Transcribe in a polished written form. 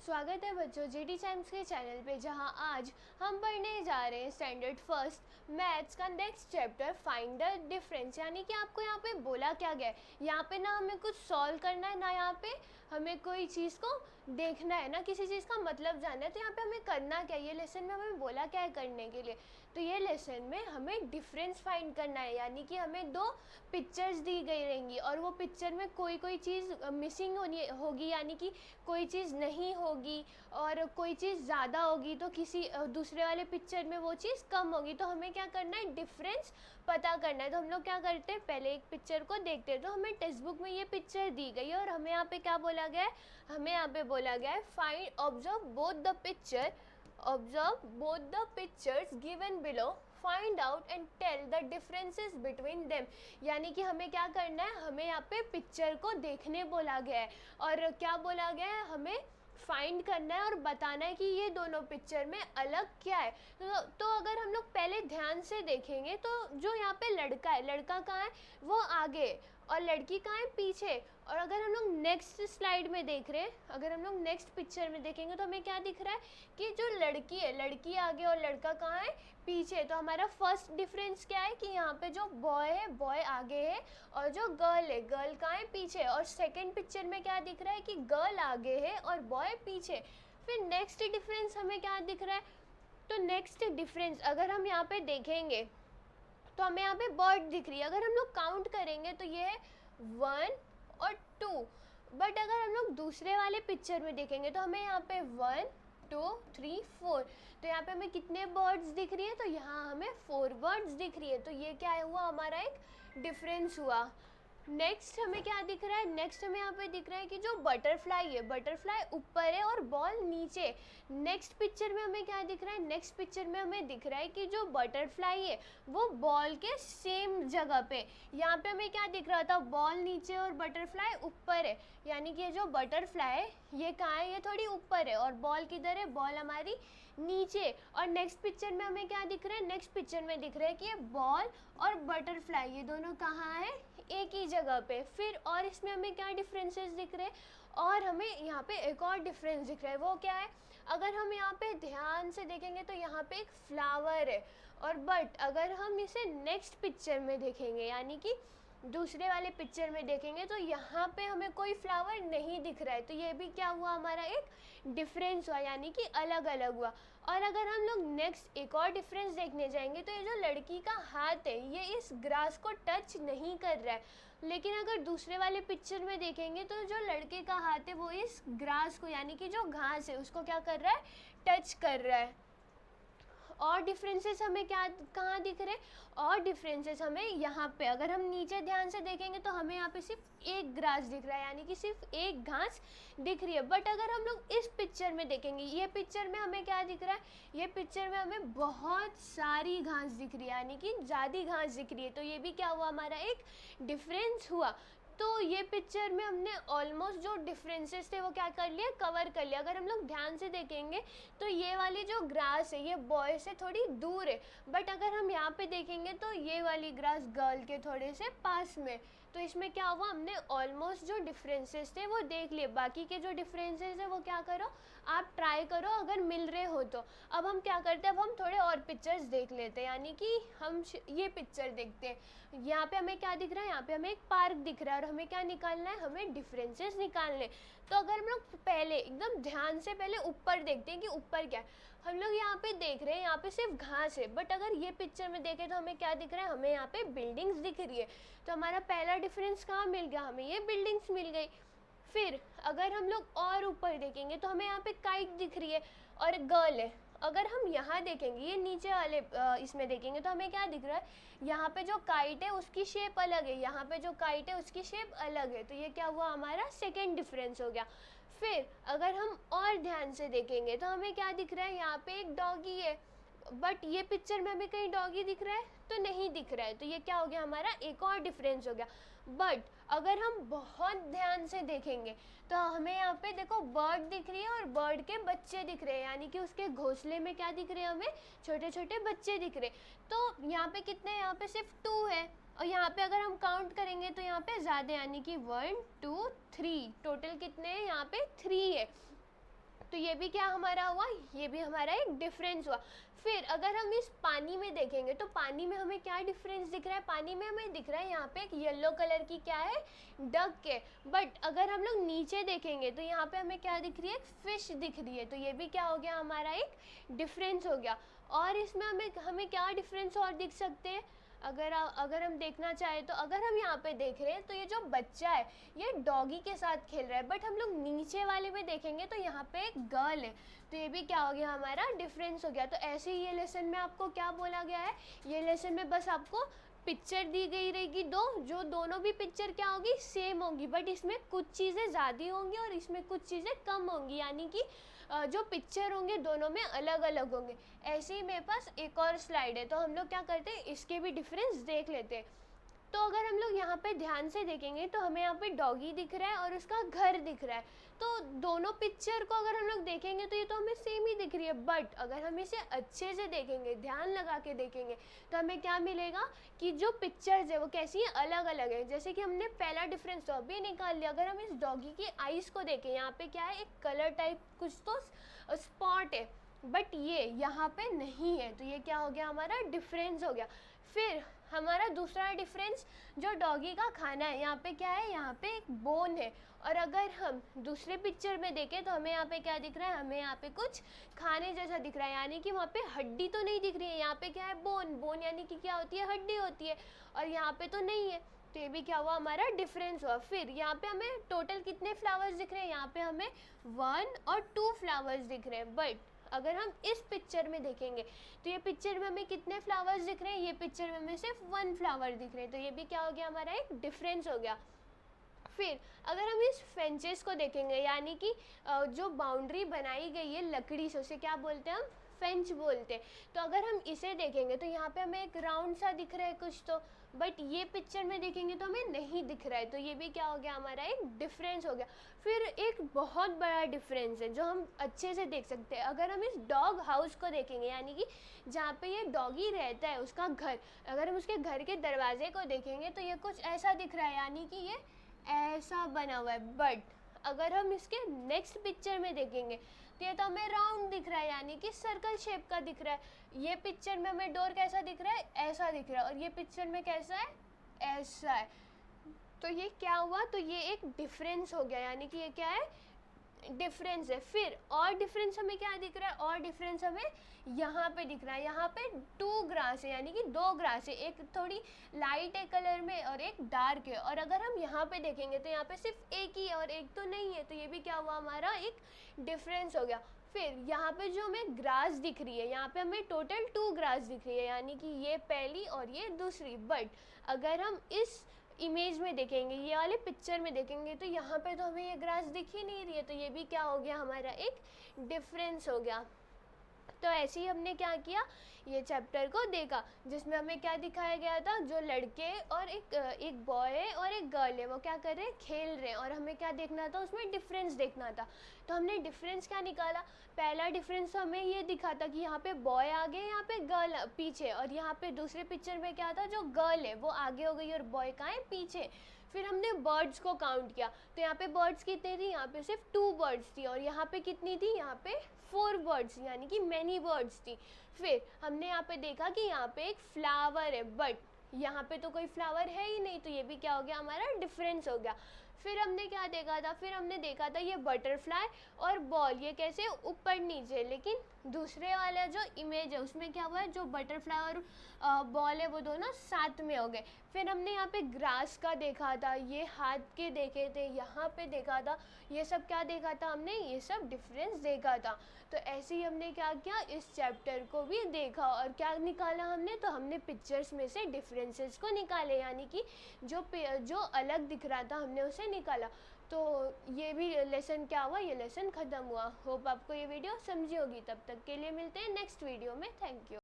स्वागत है बच्चों जीडी टाइम्स के चैनल पे, जहां आज हम पढ़ने जा रहे हैं स्टैंडर्ड फर्स्ट मैथ्स का next chapter find the difference. यानी कि आपको यहाँ पे बोला क्या गया है, यहाँ पे ना हमें कुछ सॉल्व करना है ना यहाँ पे हमें कोई चीज़ को देखना है ना किसी चीज़ का मतलब जानना है। तो यहाँ पे हमें करना क्या है, ये लेसन में हमें बोला क्या है करने के लिए। तो ये लेसन में हमें डिफरेंस फाइंड करना है, यानी कि हमें दो पिक्चर्स दी गई रहेंगी और वो पिक्चर में कोई चीज़ मिसिंग होगी, यानी कि कोई चीज़ नहीं होगी और कोई चीज़ ज़्यादा होगी तो किसी दूसरे वाले पिक्चर में वो चीज़ कम होगी। तो हमें क्या करना है, डिफरेंस पता करना है। तो हम लोग क्या करते हैं, पहले एक पिक्चर को देखते हैं। तो हमें टेक्स्ट बुक में ये पिक्चर दी गई है और हमें यहाँ पे क्या बोला गया है, हमें यहाँ पे बोला गया है find observe both the pictures given below, find out and tell the differences between them. यानी कि हमें क्या करना है, हमें यहाँ पे पिक्चर को देखने बोला गया है और क्या बोला गया है, हमें फाइंड करना है और बताना है कि ये दोनों पिक्चर में अलग क्या है। तो अगर हम लोग पहले ध्यान से देखेंगे तो जो यहाँ पे लड़का है, लड़का कहाँ है, वो आगे और लड़की कहाँ है, पीछे। और अगर हम लोग नेक्स्ट स्लाइड में देख रहे हैं, अगर हम लोग नेक्स्ट पिक्चर में देखेंगे तो हमें क्या दिख रहा है कि जो लड़की है, लड़की आगे और लड़का कहाँ है, पीछे। तो हमारा फर्स्ट डिफरेंस क्या है कि यहाँ पे जो बॉय है, बॉय आगे है और जो गर्ल है, गर्ल कहाँ है, पीछे। और सेकंड पिक्चर में क्या दिख रहा है कि गर्ल आगे है और बॉय पीछे। फिर नेक्स्ट डिफरेंस हमें क्या दिख रहा है, तो नेक्स्ट डिफरेंस अगर हम यहाँ पे देखेंगे तो हमें यहाँ पे बर्ड दिख रही है। अगर हम लोग काउंट करेंगे तो ये है 1 और 2, बट अगर हम लोग दूसरे वाले पिक्चर में देखेंगे तो हमें यहाँ पे 1 2 3 4, तो यहाँ पे हमें कितने बर्ड्स दिख रही है, तो यहाँ हमें 4 बर्ड्स दिख रही है। तो ये क्या हुआ, हमारा एक डिफरेंस हुआ। नेक्स्ट हमें क्या दिख रहा है, नेक्स्ट हमें यहाँ पे दिख रहा है कि जो बटरफ्लाई है, बटरफ्लाई ऊपर है और बॉल नीचे। नेक्स्ट पिक्चर में हमें क्या दिख रहा है, नेक्स्ट पिक्चर में हमें दिख रहा है कि जो बटरफ्लाई है वो बॉल के सेम जगह पे। यहाँ पे हमें क्या दिख रहा था, बॉल नीचे और बटरफ्लाई ऊपर है, यानी कि ये जो बटरफ्लाई है ये कहाँ है, ये थोड़ी ऊपर है और बॉल किधर है, बॉल हमारी नीचे। और नेक्स्ट पिक्चर में हमें क्या दिख रहा है, नेक्स्ट पिक्चर में दिख रहा है कि ये बॉल और बटरफ्लाई ये दोनों कहाँ है, एक ही जगह पे। फिर और इसमें हमें क्या डिफरेंसेस दिख रहे हैं, और हमें यहाँ पे एक और डिफरेंस दिख रहा है, वो क्या है, अगर हम यहाँ पे ध्यान से देखेंगे तो यहाँ पे एक फ्लावर है। और बट अगर हम इसे नेक्स्ट पिक्चर में देखेंगे, यानी कि दूसरे वाले पिक्चर में देखेंगे तो यहाँ पे हमें कोई फ्लावर नहीं दिख रहा है। तो ये भी क्या हुआ, हमारा एक डिफरेंस हुआ, यानी कि अलग अलग हुआ। और अगर हम लोग नेक्स्ट एक और डिफरेंस देखने जाएंगे तो ये जो लड़की का हाथ है ये इस ग्रास को टच नहीं कर रहा है, लेकिन अगर दूसरे वाले पिक्चर में देखेंगे तो जो लड़के का हाथ है वो इस ग्रास को, यानी कि जो घास है उसको क्या कर रहा है, टच कर रहा है। और डिफरेंसेस हमें क्या कहाँ दिख रहे हैं, और डिफरेंसेस हमें यहाँ पे अगर हम नीचे ध्यान से देखेंगे तो हमें यहाँ पे सिर्फ एक ग्रास दिख रहा है, यानी कि सिर्फ एक घास दिख रही है। बट अगर हम लोग इस पिक्चर में देखेंगे, ये पिक्चर में हमें क्या दिख रहा है, ये पिक्चर में हमें बहुत सारी घास दिख रही है, यानी कि ज़्यादा घास दिख रही है। तो ये भी क्या हुआ, हमारा एक डिफरेंस हुआ। तो ये पिक्चर में हमने ऑलमोस्ट जो डिफरेंसेस थे वो क्या कर लिया, कवर कर लिया। अगर हम लोग ध्यान से देखेंगे तो ये वाली जो ग्रास है ये बॉय से थोड़ी दूर है, बट अगर हम यहाँ पे देखेंगे तो ये वाली ग्रास गर्ल के थोड़े से पास में। तो इसमें क्या हुआ, हमने ऑलमोस्ट जो डिफरेंसेस थे वो देख लिए। बाकी के जो डिफरेंसेस है वो क्या करो, आप ट्राई करो अगर मिल रहे हो तो। अब हम क्या करते हैं, अब हम थोड़े और पिक्चर्स देख लेते हैं, यानी कि हम ये पिक्चर देखते हैं। यहाँ पे हमें क्या दिख रहा है, यहाँ पे हमें एक पार्क दिख रहा है और हमें क्या निकालना है, हमें डिफरेंसेस निकालने। तो अगर हम लोग पहले एकदम ध्यान से पहले ऊपर देखते हैं कि ऊपर क्या है, हम लोग यहाँ पे देख रहे हैं यहाँ पे सिर्फ घास है, बट अगर ये पिक्चर में देखें तो हमें क्या दिख रहा है, हमें यहाँ पे बिल्डिंग्स दिख रही है। तो हमारा पहला डिफरेंस कहाँ मिल गया, हमें ये बिल्डिंग्स मिल गई। फिर अगर हम लोग और ऊपर देखेंगे तो हमें यहाँ पे काइट दिख रही है और गर्ल है। अगर हम यहाँ देखेंगे, ये नीचे वाले इसमें देखेंगे तो हमें क्या दिख रहा है, यहाँ पे जो काइट है उसकी शेप अलग है, यहाँ पे जो काइट है उसकी शेप अलग है। तो ये क्या हुआ, हमारा सेकेंड डिफरेंस हो गया। फिर अगर हम और ध्यान से देखेंगे तो हमें क्या दिख रहा है, यहाँ पे एक डॉगी है, बट ये पिक्चर में हमें कहीं डॉगी दिख रहा है तो नहीं दिख रहा है। तो ये क्या हो गया, हमारा एक और डिफरेंस हो गया। बट अगर हम बहुत ध्यान से देखेंगे तो हमें यहाँ पे देखो बर्ड दिख रही है और बर्ड के बच्चे दिख रहे हैं, यानी कि उसके घोंसले में क्या दिख रहे हैं, हमें छोटे छोटे बच्चे दिख रहे हैं। तो यहाँ पे कितने, यहाँ पे सिर्फ 2 है और यहाँ पे अगर हम काउंट करेंगे तो यहाँ पे ज़्यादा, यानी कि 1 2 3, टोटल कितने हैं, यहाँ पे 3 है। तो ये भी क्या हमारा हुआ, ये भी हमारा एक डिफरेंस हुआ। फिर अगर हम इस पानी में देखेंगे तो पानी में हमें क्या डिफरेंस दिख रहा है, पानी में हमें दिख रहा है यहाँ पे एक येलो कलर की क्या है, डक है। बट अगर हम लोग नीचे देखेंगे तो यहाँ पे हमें क्या दिख रही है, एक फिश दिख रही है। तो ये भी क्या हो गया, हमारा एक डिफरेंस हो गया। और इसमें हमें क्या डिफरेंस और दिख सकते हैं, अगर हम देखना चाहें तो अगर हम यहाँ पे देख रहे हैं तो ये जो बच्चा है ये डॉगी के साथ खेल रहा है, बट हम लोग नीचे वाले में देखेंगे तो यहाँ पे एक गर्ल है। तो ये भी क्या हो गया, हमारा डिफरेंस हो गया। तो ऐसे ही ये लेसन में आपको क्या बोला गया है, ये लेसन में बस आपको पिक्चर दी गई रहेगी दो, जो दोनों भी पिक्चर क्या होगी, सेम होगी, बट इसमें कुछ चीज़ें ज़्यादा होंगी और इसमें कुछ चीज़ें कम होंगी, यानी कि जो पिक्चर होंगे दोनों में अलग अलग होंगे। ऐसे ही मेरे पास एक और स्लाइड है, तो हम लोग क्या करते हैं, इसके भी डिफरेंस देख लेते हैं। तो अगर हम लोग यहाँ पे ध्यान से देखेंगे तो हमें यहाँ पे डॉगी दिख रहा है और उसका घर दिख रहा है। तो दोनों पिक्चर को अगर हम लोग देखेंगे तो ये तो हमें सेम ही दिख रही है, बट अगर हम इसे अच्छे से देखेंगे, ध्यान लगा के देखेंगे, तो हमें क्या मिलेगा कि जो पिक्चर्स है वो कैसी है, अलग अलग है। जैसे कि हमने पहला डिफरेंस तो अभी निकाल लिया। अगर हम इस डॉगी की आइज़ को देखें, यहाँ पे क्या है, एक कलर टाइप कुछ तो स्पॉट है, बट ये यहाँ पे नहीं है। तो ये क्या हो गया, हमारा डिफरेंस हो गया। फिर हमारा दूसरा डिफरेंस, जो डॉगी का खाना है, यहाँ पे क्या है, यहाँ पे एक बोन है। और अगर हम दूसरे पिक्चर में देखें तो हमें यहाँ पे क्या दिख रहा है, हमें यहाँ पे कुछ खाने जैसा दिख रहा है, यानी कि वहाँ पे हड्डी तो नहीं दिख रही है। यहाँ पे क्या है, बोन, बोन यानी कि क्या होती है, हड्डी होती है, और यहाँ पे तो नहीं है। तो ये भी क्या हुआ, हमारा डिफरेंस हुआ। फिर यहाँ पे हमें टोटल कितने फ्लावर्स दिख रहे हैं, यहाँ पे हमें 1 और 2 फ्लावर्स दिख रहे हैं। बट अगर हम इस पिक्चर में देखेंगे तो ये पिक्चर में हमें कितने फ्लावर्स दिख रहे हैं, ये पिक्चर में हमें सिर्फ 1 फ्लावर दिख रहे हैं। तो ये भी क्या हो गया, हमारा एक डिफरेंस हो गया। फिर अगर हम इस फेंचेस को देखेंगे, यानी कि जो बाउंड्री बनाई गई है लकड़ी से, उसे क्या बोलते हैं हम, फेंच बोलते हैं। तो अगर हम इसे देखेंगे तो यहाँ पे हमें एक राउंड सा दिख रहा है कुछ तो, बट ये पिक्चर में देखेंगे तो हमें नहीं दिख रहा है। तो ये भी क्या हो गया, हमारा एक डिफरेंस हो गया। फिर एक बहुत बड़ा डिफरेंस है जो हम अच्छे से देख सकते हैं। अगर हम इस डॉग हाउस को देखेंगे, यानी कि जहाँ पे ये डॉगी रहता है उसका घर, अगर हम उसके घर के दरवाजे को देखेंगे तो ये कुछ ऐसा दिख रहा है, यानी कि ये ऐसा बना हुआ है। बट अगर हम इसके नेक्स्ट पिक्चर में देखेंगे तो ये तो हमें राउंड दिख रहा है, यानी कि सर्कल शेप का दिख रहा है। ये पिक्चर में हमें डोर कैसा दिख रहा है, ऐसा दिख रहा है, और ये पिक्चर में कैसा है, ऐसा है। तो ये क्या हुआ, तो ये एक डिफरेंस हो गया, यानी कि ये क्या है, डिफरेंस है। फिर और डिफरेंस हमें क्या दिख रहा है, और डिफरेंस हमें यहाँ पे दिख रहा है। यहाँ पे 2 ग्रास है, यानी कि 2 ग्रास है, एक थोड़ी लाइट है कलर में और एक डार्क है। और अगर हम यहाँ पे देखेंगे तो यहाँ पे सिर्फ एक ही है और एक तो नहीं है। तो ये भी क्या हुआ, हमारा एक डिफरेंस हो गया। फिर यहाँ पे जो हमें ग्रास दिख रही है, यहाँ पे हमें टोटल 2 ग्रास दिख रही है, यानी कि ये पहली और ये दूसरी। बट अगर हम इस इमेज में देखेंगे, ये वाले पिक्चर में देखेंगे, तो यहाँ पे तो हमें ये ग्रास दिख ही नहीं रही है। तो ये भी क्या हो गया, हमारा एक डिफरेंस हो गया। तो ऐसे ही हमने क्या किया, ये चैप्टर को देखा, जिसमें हमें क्या दिखाया गया था, जो लड़के और एक बॉय है और एक गर्ल है, वो क्या कर रहे हैं, खेल रहे हैं, और हमें क्या देखना था, उसमें डिफरेंस देखना था। तो हमने डिफरेंस क्या निकाला, पहला डिफरेंस तो हमें ये दिखा था कि यहाँ पे बॉय आगे, यहाँ पे गर्ल पीछे, और यहाँ पे दूसरे पिक्चर में क्या था, जो गर्ल है वो आगे हो गई और बॉय कहाँ है, पीछे। फिर हमने बर्ड्स को काउंट किया, तो यहाँ पे बर्ड्स कितनी थी, यहाँ पे सिर्फ 2 बर्ड्स थी, और यहाँ पे कितनी थी, यहाँ पे 4 बर्ड्स, यानी कि मैनी बर्ड्स थी। फिर हमने यहाँ पे देखा कि यहाँ पे एक फ्लावर है, बट यहाँ पे तो कोई फ्लावर है ही नहीं। तो ये भी क्या हो गया, हमारा डिफरेंस हो गया। फिर हमने क्या देखा था, फिर हमने देखा था ये बटरफ्लाई और बॉल, ये कैसे ऊपर नीचे, लेकिन दूसरे वाला जो इमेज है उसमें क्या हुआ है, जो बटरफ्लाई और बॉल है वो दोनों साथ में हो गए। फिर हमने यहाँ पे ग्रास का देखा था, ये हाथ के देखे थे, यहाँ पे देखा था, ये सब क्या देखा था हमने, ये सब डिफरेंस देखा था। तो ऐसे ही हमने क्या किया, इस चैप्टर को भी देखा, और क्या निकाला हमने, तो हमने पिक्चर्स में से डिफरेंसेस को निकाले, यानी कि जो अलग दिख रहा था हमने उसे निकाला। तो ये भी लेसन क्या हुआ, ये लेसन ख़त्म हुआ। होप आपको ये वीडियो समझी होगी। तब तक के लिए मिलते हैं नेक्स्ट वीडियो में। Thank you.